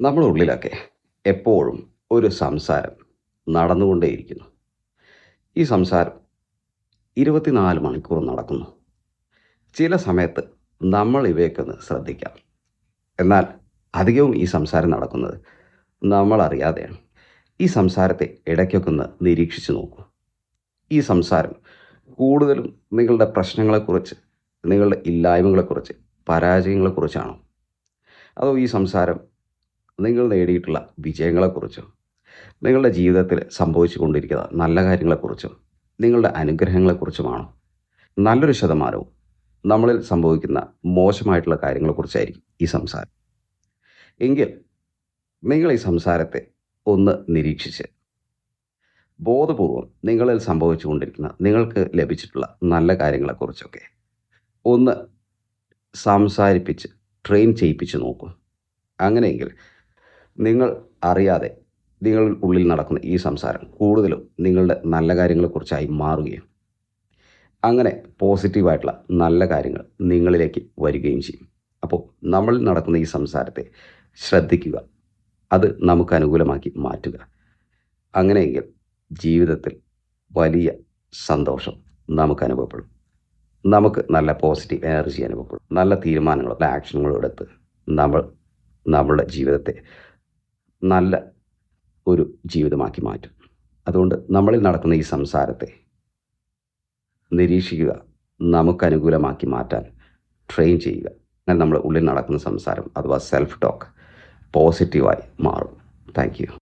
നമ്മുടെ ഉള്ളിലൊക്കെ എപ്പോഴും ഒരു സംസാരം നടന്നുകൊണ്ടേയിരിക്കുന്നു. ഈ സംസാരം 24 മണിക്കൂർ നടക്കുന്നു. ചില സമയത്ത് നമ്മൾ ഇവയൊക്കെ ശ്രദ്ധിക്കാം. എന്നാൽ അധികവും ഈ സംസാരം നടക്കുന്നത് നമ്മളറിയാതെയാണ്. ഈ സംസാരത്തെ ഇടയ്ക്കൊക്കെ നിരീക്ഷിച്ചു നോക്കൂ. ഈ സംസാരം കൂടുതലും നിങ്ങളുടെ പ്രശ്നങ്ങളെക്കുറിച്ച്, നിങ്ങളുടെ ഇല്ലായ്മകളെക്കുറിച്ച്, പരാജയങ്ങളെക്കുറിച്ചാണോ? അതോ ഈ സംസാരം നിങ്ങൾ നേടിയിട്ടുള്ള വിജയങ്ങളെക്കുറിച്ചോ, നിങ്ങളുടെ ജീവിതത്തിൽ സംഭവിച്ചു കൊണ്ടിരിക്കുന്ന നല്ല കാര്യങ്ങളെക്കുറിച്ചോ, നിങ്ങളുടെ അനുഗ്രഹങ്ങളെക്കുറിച്ചുമാണോ? നല്ലൊരു ശതമാനവും നമ്മളിൽ സംഭവിക്കുന്ന മോശമായിട്ടുള്ള കാര്യങ്ങളെക്കുറിച്ചായിരിക്കും ഈ സംസാരം. എങ്കിൽ നിങ്ങൾ ഈ സംസാരത്തെ ഒന്ന് നിരീക്ഷിച്ച് ബോധപൂർവം നിങ്ങളിൽ സംഭവിച്ചു കൊണ്ടിരിക്കുന്ന നിങ്ങൾക്ക് ലഭിച്ചിട്ടുള്ള നല്ല കാര്യങ്ങളെക്കുറിച്ചൊക്കെ ഒന്ന് സംസാരിപ്പിച്ച് ട്രെയിൻ ചെയ്യിപ്പിച്ച് നോക്കൂ. അങ്ങനെയെങ്കിൽ നിങ്ങൾ അറിയാതെ നിങ്ങളുടെ ഉള്ളിൽ നടക്കുന്ന ഈ സംസാരം കൂടുതലും നിങ്ങളുടെ നല്ല കാര്യങ്ങളെക്കുറിച്ചായി മാറുകയും അങ്ങനെ പോസിറ്റീവായിട്ടുള്ള നല്ല കാര്യങ്ങൾ നിങ്ങളിലേക്ക് വരികയും ചെയ്യും. അപ്പോൾ നമ്മളിൽ നടക്കുന്ന ഈ സംസാരത്തെ ശ്രദ്ധിക്കുക, അത് നമുക്ക് അനുകൂലമാക്കി മാറ്റുക. അങ്ങനെയെങ്കിൽ ജീവിതത്തിൽ വലിയ സന്തോഷം നമുക്ക് അനുഭവപ്പെടും. നമുക്ക് നല്ല പോസിറ്റീവ് എനർജി അനുഭവപ്പെടും. നല്ല തീരുമാനങ്ങളും നല്ല ആക്ഷനുകളും എടുത്ത് നമ്മൾ നമ്മളുടെ ജീവിതത്തെ നല്ല ഒരു ജീവിതമാക്കി മാറ്റും. അതുകൊണ്ട് നമ്മളിൽ നടക്കുന്ന ഈ സംസാരത്തെ നിരീക്ഷിക്കുക, നമുക്ക് അനുകൂലമാക്കി മാറ്റാൻ ട്രെയിൻ ചെയ്യുക. അങ്ങനെ നമ്മുടെ ഉള്ളിൽ നടക്കുന്ന സംസാരം അഥവാ സെൽഫ് ടോക്ക് പോസിറ്റീവായി മാറും. Thank you.